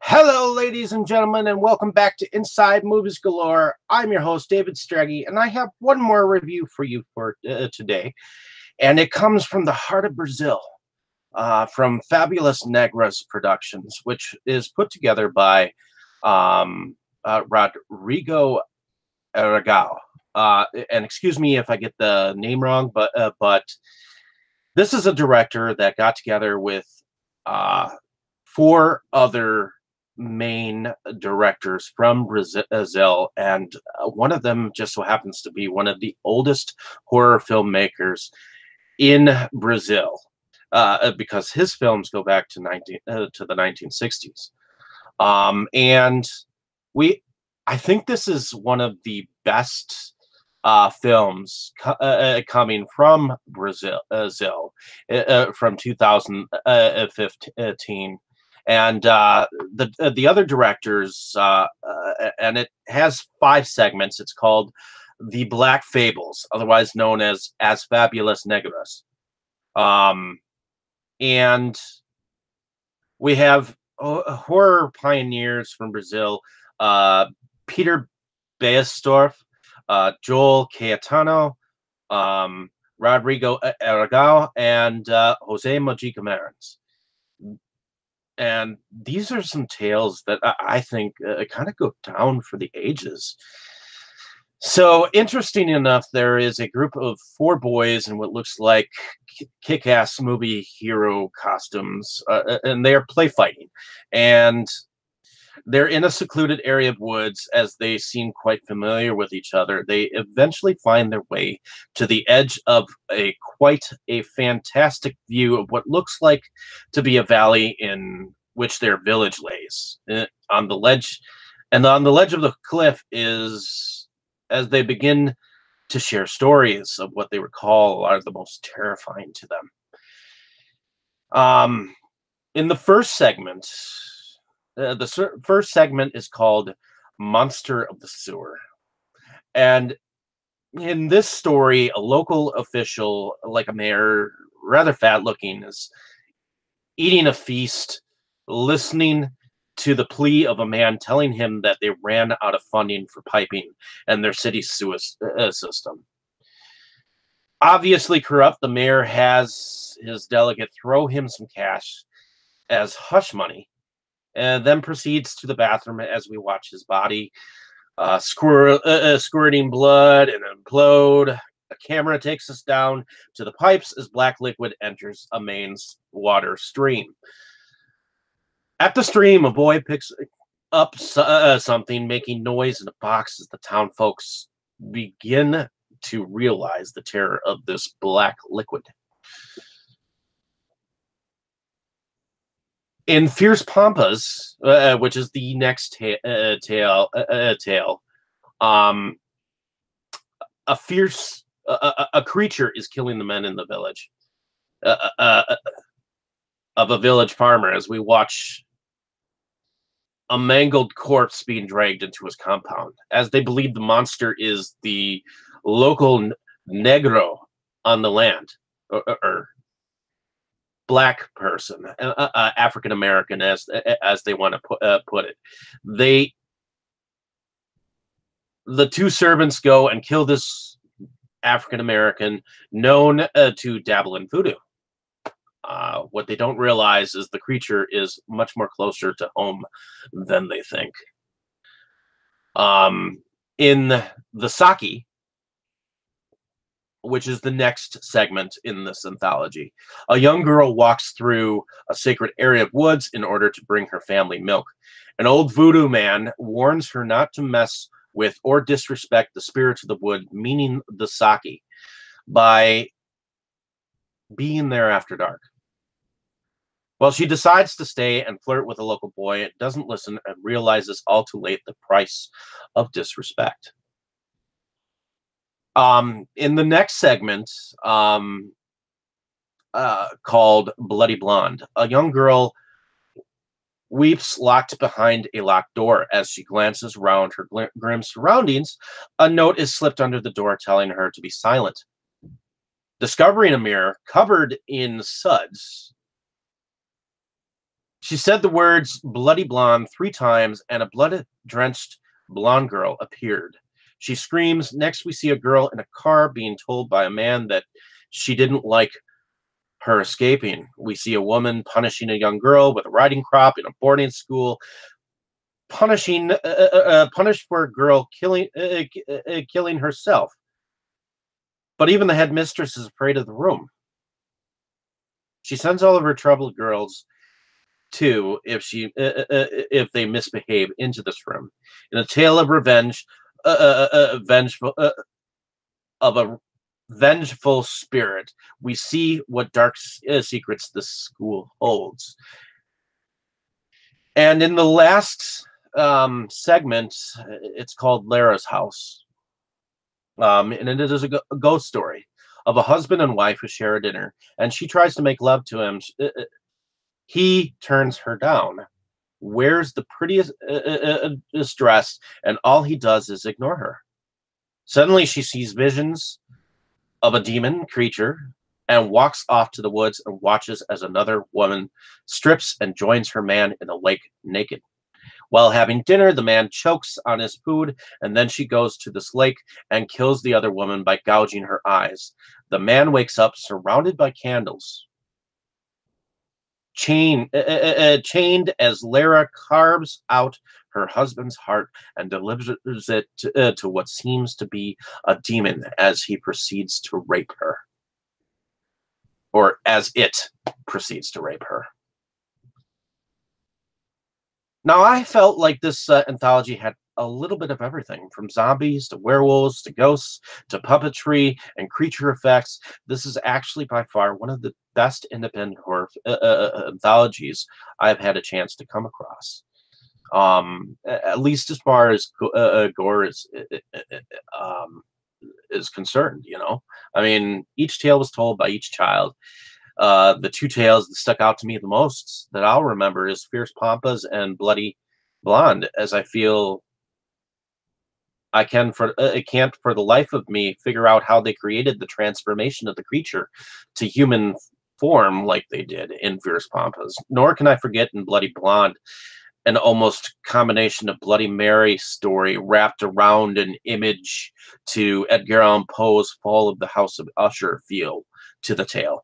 Hello, ladies and gentlemen, and welcome back to Inside Movies Galore. I'm your host, David Streggy, and I have one more review for you for today. And it comes from the heart of Brazil, from Fabulous Negras Productions, which is put together by Rodrigo Aragão. And excuse me if I get the name wrong, but this is a director that got together with four other main directors from Brazil, and one of them just so happens to be one of the oldest horror filmmakers in Brazil, because his films go back to the 1960s. And I think this is one of the best films coming from Brazil, from 2015. And the other directors, and it has 5 segments. It's called the Black Fables, otherwise known as Fabulous Negras. And we have horror pioneers from Brazil, Peter Baestorff, Joel Caetano, Rodrigo Aragão, and Jose Mojica Marins. And these are some tales that I think kind of go down for the ages. So, interesting enough, there is a group of 4 boys in what looks like kick-ass movie hero costumes, and they are play fighting. And they're in a secluded area of woods. As they seem quite familiar with each other, they eventually find their way to the edge of quite a fantastic view of what looks like to be a valley in which their village lays. On the ledge of the cliff is, as they begin to share stories of what they recall are the most terrifying to them. In the first segment, first segment is called Monster of the Sewer. And in this story, a local official, like a mayor, rather fat looking, is eating a feast, listening to the plea of a man telling him that they ran out of funding for piping and their city's sewer system. Obviously corrupt, the mayor has his delegate throw him some cash as hush money, and then proceeds to the bathroom as we watch his body squirting blood and implode. A camera takes us down to the pipes as black liquid enters a mains water stream. At the stream, a boy picks up something, making noise in a box as the town folks begin to realize the terror of this black liquid. In Fierce Pampas, which is the next tale, a creature is killing the men in the village of a village farmer, as we watch a mangled corpse being dragged into his compound, as they believe the monster is the local negro on the land, or black person, African American, as they want to put it. The 2 servants go and kill this African American, known to dabble in voodoo. What they don't realize is the creature is much more closer to home than they think. In the Saki, which is the next segment in this anthology, a young girl walks through a sacred area of woods in order to bring her family milk. An old voodoo man warns her not to mess with or disrespect the spirits of the wood, meaning the Saki, by being there after dark. Well, she decides to stay and flirt with a local boy, doesn't listen, and realizes all too late the price of disrespect. In the next segment, called Bloody Blonde, a young girl weeps locked behind a locked door. As she glances around her grim surroundings, a note is slipped under the door telling her to be silent. Discovering a mirror covered in suds, She said the words bloody blonde 3 times, and a blood-drenched blonde girl appeared. She screams. Next, we see a girl in a car being told by a man that she didn't like her escaping. We see a woman punishing a young girl with a riding crop in a boarding school, punished for a girl killing herself. But even the headmistress is afraid of the room. She sends all of her troubled girls too if they misbehave into this room. In a tale of revenge, vengeful of a vengeful spirit, we see what dark secrets this school holds. And in the last segment, it's called Lara's House. And it is a ghost story of a husband and wife who share a dinner, and she tries to make love to him. He turns her down, wears the prettiest dress, and all he does is ignore her. Suddenly, she sees visions of a demon creature and walks off to the woods and watches as another woman strips and joins her man in the lake naked. While having dinner, the man chokes on his food, and then she goes to this lake and kills the other woman by gouging her eyes. The man wakes up surrounded by candles, chained as Lara carves out her husband's heart and delivers it to what seems to be a demon as he proceeds to rape her. Or as it proceeds to rape her. Now, I felt like this anthology had a little bit of everything, from zombies to werewolves to ghosts to puppetry and creature effects. This is actually by far one of the best independent horror anthologies I've had a chance to come across. At least as far as gore is concerned, you know. I mean, each tale was told by each child. The 2 tales that stuck out to me the most that I'll remember is Fierce Pampas and Bloody Blonde, as I feel I can't for the life of me figure out how they created the transformation of the creature to human form like they did in Fierce Pampas. Nor can I forget in Bloody Blonde an almost combination of Bloody Mary story wrapped around an image to Edgar Allan Poe's Fall of the House of Usher feel to the tale.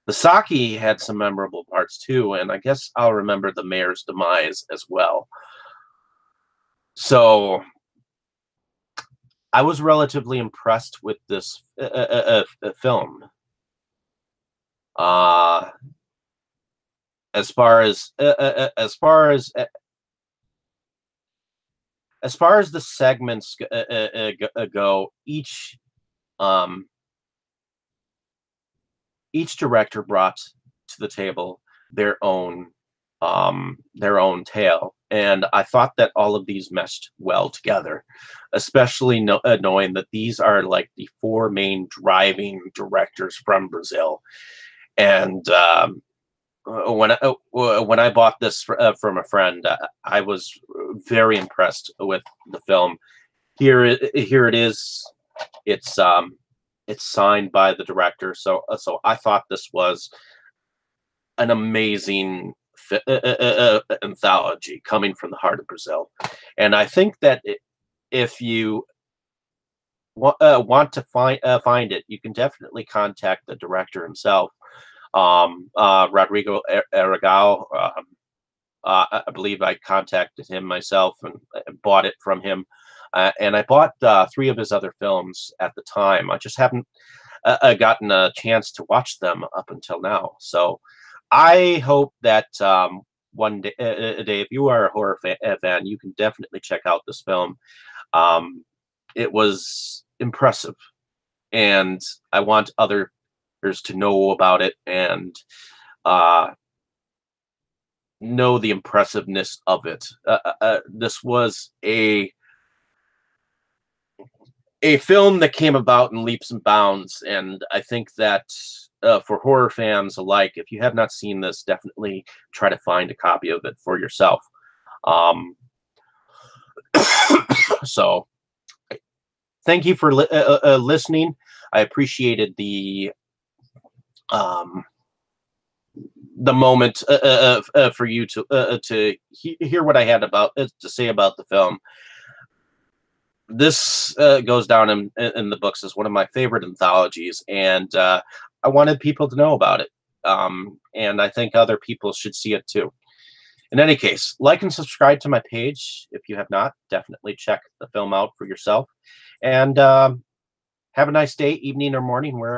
The Saki had some memorable parts too, and I guess I'll remember the mayor's demise as well. So I was relatively impressed with this film. As far as the segments go, each director brought to the table their own tale, and I thought that all of these meshed well together, especially knowing that these are like the 4 main driving directors from Brazil. And when I bought this from a friend, I was very impressed with the film. Here it is. It's signed by the director, so I thought this was an amazing anthology coming from the heart of Brazil. And I think that if you want to find it, you can definitely contact the director himself, Rodrigo Aragão. I believe I contacted him myself and bought it from him. And I bought 3 of his other films at the time. I just haven't gotten a chance to watch them up until now. So I hope that one day, if you are a horror fan, you can definitely check out this film. It was impressive, and I want others to know about it and know the impressiveness of it. This was a film that came about in leaps and bounds, and I think that for horror fans alike, if you have not seen this, definitely try to find a copy of it for yourself. So thank you for listening. I appreciated the the moment for you to hear what I had about to say about the film. This goes down in the books as one of my favorite anthologies, and I wanted people to know about it. And I think other people should see it too. In any case, like and subscribe to my page if you have not. Definitely check the film out for yourself. And have a nice day, evening, or morning, wherever.